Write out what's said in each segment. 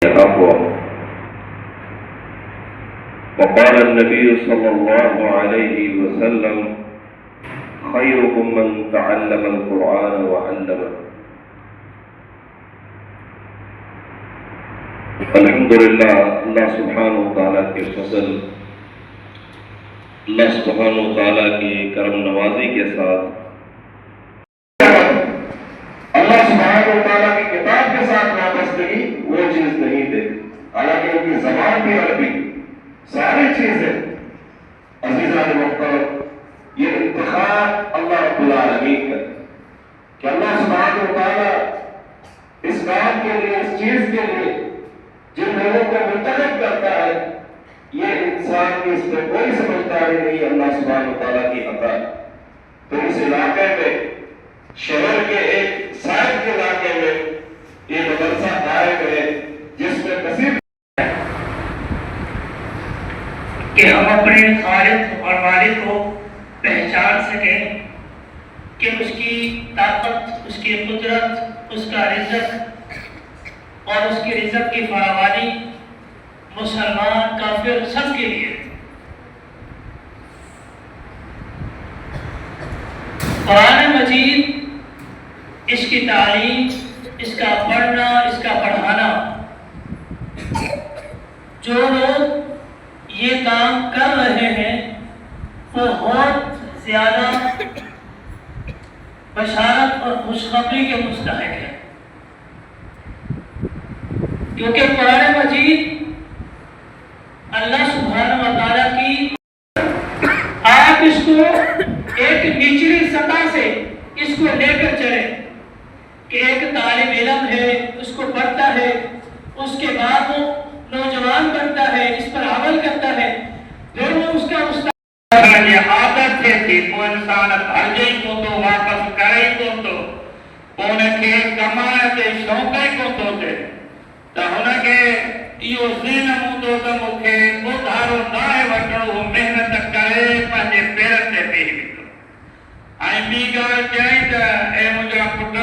الأقوى. وقال النبي صلى الله عليه وسلم: خيركم من تعلم القرآن وعلمه. अल्हम्दुलिल्लाह, अल्लाह सुब्हानहु व तआला के फजल, अल्लाह सुब्हानहु व तआला की करम नवाजी के साथ अल्लाह सुब्हानहु व तआला की किताब के साथ वाबस्तगी वो चीज नहीं थे। हालांकि उनकी ज़बान भी अरबी, सारी चीजें अज़ीज़ान मुहतरम, ये इंतखाब अल्लाह रब्बुल आलमीन का कि अल्लाह सुब्हानहु व तआला इस काम के लिए, इस चीज के लिए जिन लोगों को मुंतखब करता है, ये इंसान की इसमें कोई समझदारी नहीं, अल्लाह सुब्हानहु व तआला की अता। तो इस इलाके में, शहर के एक साइड के इलाके में ये मदरसा कायम है जिसमें कसीर कि हम अपने खालिक और मालिक को पहचान सकें कि उसकी ताकत, उसकी कुदरत, उसका रिज़्क़ और उसकी रिज़्क़ की फरावानी मुसलमान, काफिर सब के लिए। कुरान मजीद, इसकी तालीम, इसका पढ़ना, इसका पढ़ाना, जो लोग ये काम कर रहे हैं वो बहुत ज़्यादा बशारत और खुशखबरी के मुस्तहिक़ है, क्योंकि कुरान मजीद अल्लाह सुब्हानहु व तआला की, आप इसको एक निचली सतह से इसको लेकर चले कि एक तालिब इल्म है, उसको पढ़ता है, उसके बाद वो नौजवान बनता है, इस पर अमल करता है, फिर वो उसका उस्ताद आदत थे कि वो इंसान भरजे को तो वापस करे को तो उनके कमाए के शौक़ को तो थे तो उनके इहो ज़हन हूंदो त मूंखे उधारो नाहे वठणो, महिनत करे पंहिंजे पेरनि ते बीह वेंदो। ऐं ॿी ॻाल्हि चई त ए मुंहिंजा पुट,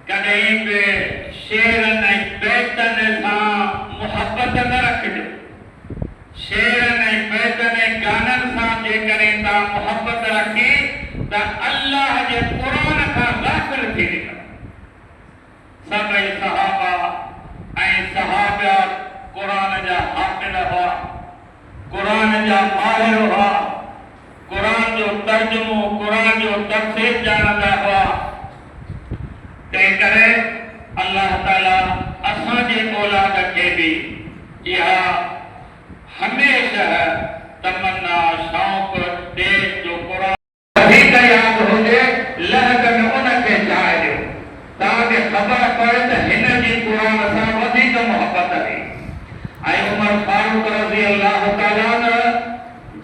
कॾहिं बि शेरनि ऐं बैतनि सां मुहबत न रखिजो। शेरनि ऐं बैतनि ऐं गाननि सां जेकॾहिं तव्हां मुहबत रखी त अल्लाह जे क़ुरान खां गाफ़िल थी वेंदा। सभई सहाबा ऐं सहाबिया क़ुरान जा हाफ़िज़ हुआ, क़ुरान जा माहिर हुआ, क़ुरान जो तर्जुमो, क़ुरान जो तफ़सीर ॼाणंदा हुआ। तंहिं करे अल्लाह ताला असांजे औलाद खे बि इहा हमेशह तमन्ना, शौक़ ॾे जो क़ुरान वधीक यादि हुजे, लहकन उनखे चाहे ॾियो, तव्हांखे ख़बर पए त हिन जी क़ुरान सां वधीक मुहबत हुई। ऐं उमर फारूक रज़ी अल्लाह ताला अन्हु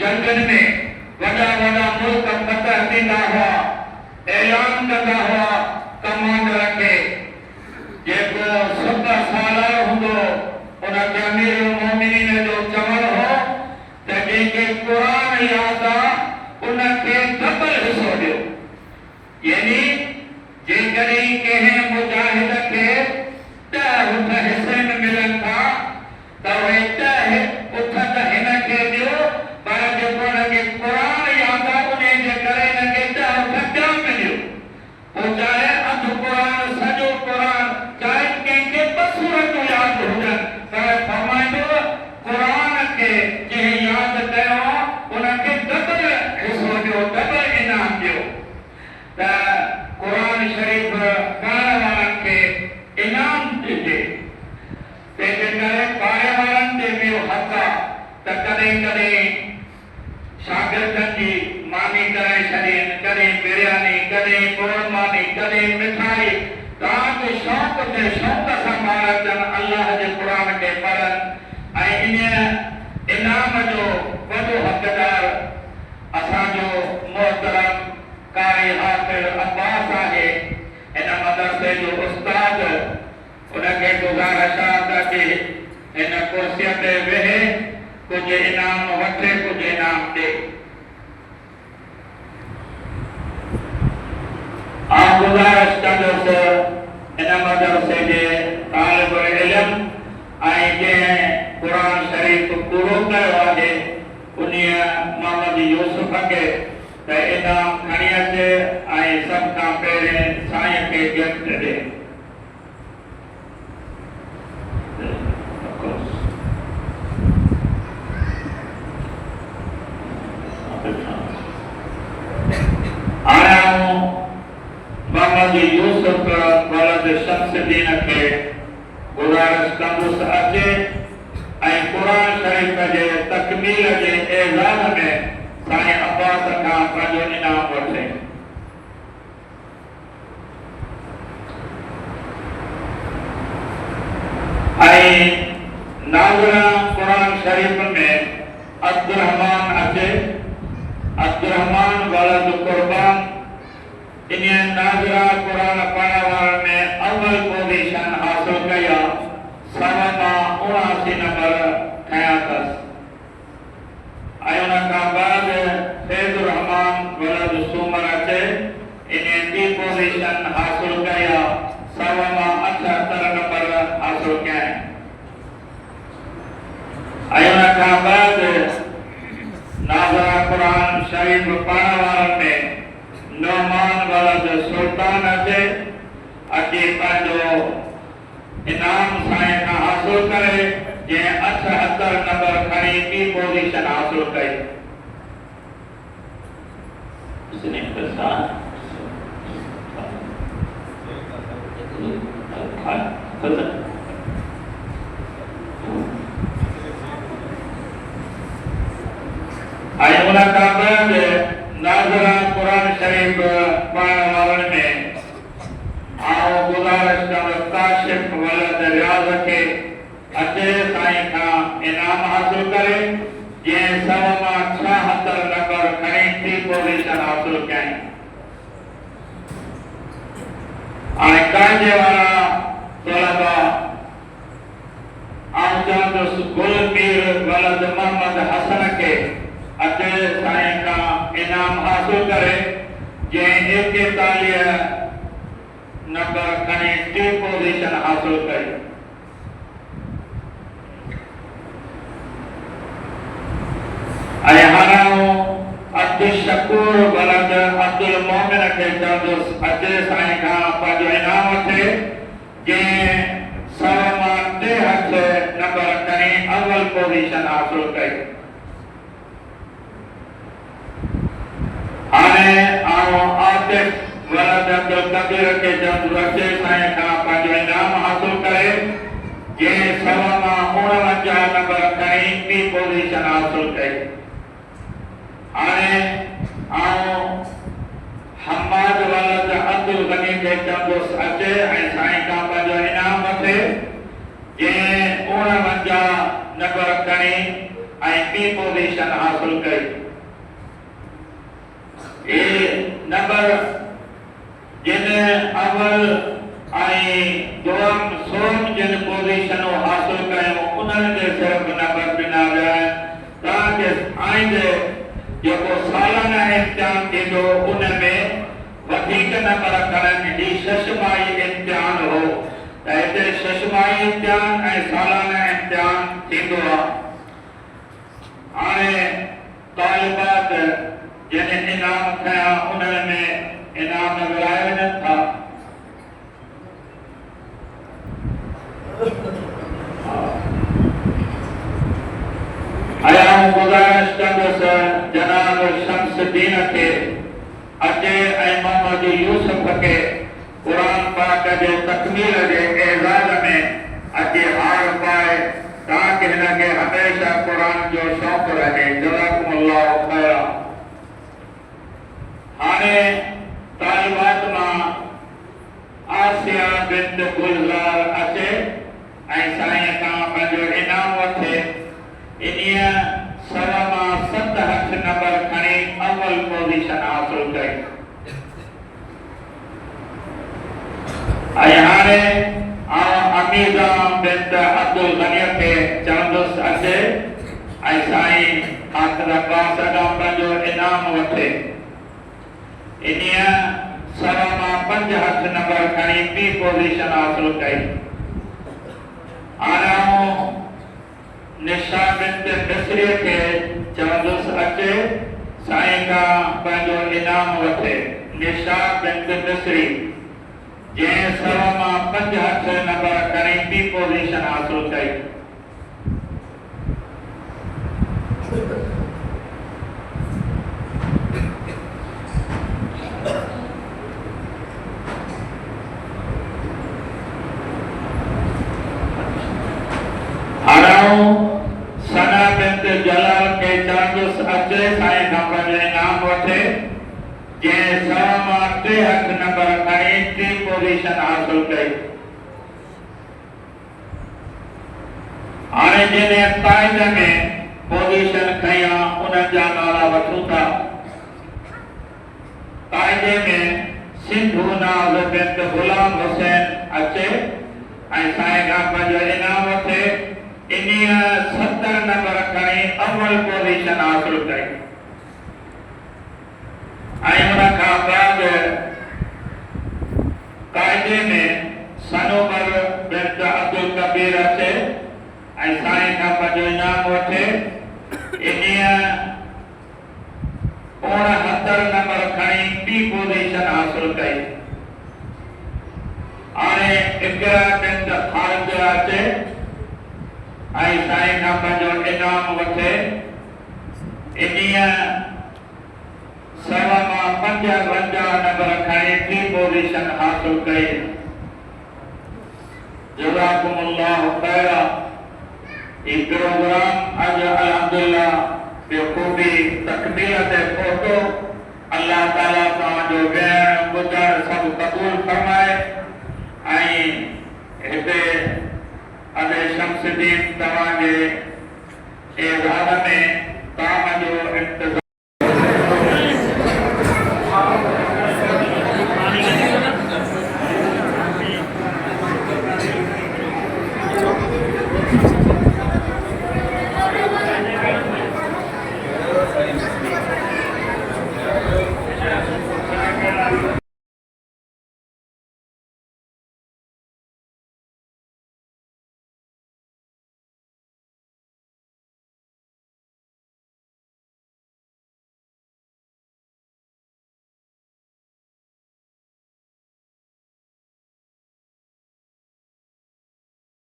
जंगनि में वॾा वॾा मुल्क फतह थींदा हुआ, ऐलान कंदा हुआ कमांडर खे, जेको 70 सालार हूंदो, उनखे अमीरुल मोमिनीन जो चवणु हो त जंहिंखे क़ुरान यादि आहे उनखे डबल हिसो ॾियो। यानी जेकॾहिं कंहिं मुजाहिद खे 10 उठ हिसे में मिलनि था त उहे 10 उठ त हिनखे ॾियो, पर जेको हुनखे क़ुरान यादि आहे उन जे करे हिनखे 10 उठ ॿिया मिलियो। पोइ चाहे अधु क़ुरान, सॼो क़ुरान, चाहे कंहिंखे 2 सूरतूं यादि हुजनि, पर फरमाईंदो क़ुरान खे जंहिं यादि कयो उनखे डबल हिसो ॾियो, डबल इनाम ॾियो। त क़ुरान शरीफ़ पढ़ण वारनि खे इनाम ॾिजे। तंहिंजे करे पाड़े वारनि ते बि हक़ आहे त कॾहिं कॾहिं शागिर्दनि जी मानी करे छॾीनि, कॾहिं बिरयानी, कॾहिं क़ुरबानी, कॾहिं मिठाई, तव्हांखे शौक़ ते शौक़ सां ॿार अचनि, अल्लाह जे क़ुरान खे पढ़नि। ऐं इन इनाम जो वॾो हक़दार असांजो मोहतरम कारी हाफ़िज़ अब्बास आहे, इन मदरसे जो उस्ताद। उनखे गुज़ारिश आहे त हिन कुर्सीअ ते वेहे, कुझु इनाम वठे, कुझु इनाम ॾे। गुज़ारिश कंदुसि इन मदरसे जे तालिब इल्म जे कुरान शरीफ पूरो कयो आहे उन्हीअ मोहम्मद यूसुफ खे त इनाम खणी अचे ऐं सभ खां पहिरें साईं खे गिफ्ट ॾे। हाणे मोहम्मद यूसुफ वलद शमसुद्दीन खे गुज़ारिश कंदुसि अचे ऐं कुरान शरीफ़ जे तकमील जे एज़ाज़ में साईं अब्बास खां पंहिंजो इनाम वठे। ऐं नाज़रा कुरान शरीफ़ में अब्दुर्रहमान अचे। अब्दुर्रहमान वलद कुर्बान इन नाज़रा कुरान पढ़ण वारनि में अव्वल पोज़ीशन हासिल कई आहे। 79 नंबर खया अथसि। ऐं उन खां बाद फैज़ुर रहमान वलद सूमर अचे इन ॿी पोज़ीशन हासिल कई आहे। 78 नंबर हासिल कया आहिनि। ऐं उन खां बाद नाज़रा कुरान शरीफ़ पढ़ण वारनि में नौमान वलद सुल्तान अचे पंहिंजो इनाम साईं खां हासिल करे जंहिं 78 नंबर खणी ॿी पोज़ीशन हासिल कई। ऐं उन खां बाद नाज़रा कुरान शरीफ़ पढ़ण वारनि में आओ गुज़ारिश कंदुसि काशिफ वलद रियाज़ खे अचे साईं खां इनाम हासिल करे जंहिं 76 नंबर खणी टी पोज़ीशन हासिल कई। हाणे कांजे वारा तलबा आउं चवंदुसि गुल मीर वलद मोहम्मद हसन खे अचे साईं खां इनाम हासिल करे जंहिं 41 नंबर खणी टी पोज़ीशन हासिल कई। ऐं हाणे अब्दुल शकूर वलद अब्दुल मोमिन खे चवंदुसि अचे साईं खां पंहिंजो इनाम वठे जंहिं 83 नंबर खणी अव्वल पोज़ीशन हासिल कई। हाणे आतिफ वलद अब्दुल कबीर खे चवंदुसि अचे साईं खां पंहिंजो इनाम हासिल करे जंहिं 49 नंबर खणी ॿी पोज़ीशन हासिल कई। हाणे हम्माद वलद अब्दुल गनी खे चवंदुसि अचे ऐं साईं खां पंहिंजो इनाम वठे जंहिं 49 नंबर खणी ऐं ॿी पोज़ीशन हासिल कई। नंबर जिन अव्वल ऐं दुआम सोम जिन पोज़ीशनूं हासिल कयूं उन्हनि खे सिर्फ़ नंबर ॾिना विया आहिनि ताकि आईंदे जेको सालाना इम्तिहान थींदो उन में वधीक नंबर खणनि। ही शशमाही इम्तिहान हो त हिते शशमाही इम्तिहान ऐं सालाना इम्तिहान थींदो आहे। हाणे तालिबात जिन इनाम खया उन्हनि में इनाम विराए वञनि था। आऊं गुज़ारिश कंदुसि जनाब शमसुद्दीन खे अचे ऐं मोहम्मद यूसुफ खे कुरान पाक जे तकमील जे एज़ाज़ में अचे हार पाए ताकि हिनखे हमेशा कुरान जो शौक़ु रहे। जज़ाकुमुल्लाह खैरा। हाणे तालिबात मां आसिया बिंत गुलज़ार अचे ऐं साईं खां पंहिंजो इनाम वठे। इन्हीअ 78 नंबर खणी अव्वल पोज़ीशन हासिल कई। ऐं हाणे अमीज़ा बिंत अब्दुल गनी खे चवंदुसि अचे ऐं साईं हाफ़िज़ अब्बास खां पंहिंजो इनाम वठे। इन्हीअ 75 नंबर खणी ॿी पोज़ीशन हासिल कई। हाणे निशा बिंत मिस्री के चवंदुसि अचे साईं खां पंहिंजो इनाम वठे। निशा बिंत मिस्री जंहिं 100 मां 5 नंबर खणी ॿी पोज़ीशन हासिल कई। सना बिंत जलाल के चवंदुसि अचे साईं खां पंहिंजो इनाम वठे जंहिं 100 मां 3 नंबर खणी टी पोज़ीशन हासिल कई। हाणे जंहिं काइदे में पोज़ीशन खई आहे उन्हनि जा नाला वठूं था। काइदे में सिंधु नाज़ बिंत गुलाम हुसैन अचे ऐं साईं खां पंहिंजो इनाम वठे। इन्हीअ 70 नंबर खणी अव्वल पोज़ीशन हासिल कई ऐं उन खां बाद काइदे में सनोबर बिंत अब्दुल कबीर अचे ऐं साईं खां पंहिंजो इनाम वठे। इन्हीअ 69 नंबर खणी ॿी पोज़ीशन हासिल कई। हाणे इकरा बिंत खालिद अचे ऐं साईं खां पंहिंजो इनाम वठे। इन्हीअ 100 मां 55 नंबर खणी टी पोज़ीशन हासिल कई। जज़ाकुमुल्लाहु खैरा। ई प्रोग्राम अॼु अल्हम्दुलिल्लाह बेखूबी तकमील ते पहुतो। अल्लाह ताला तव्हांजो वेहण ॿुधण सभु क़बूल फरमाए ऐं हिते अबे शम्सुद्दीन तव्हांजे एज़ाज़ में काम जो इंतज़ाम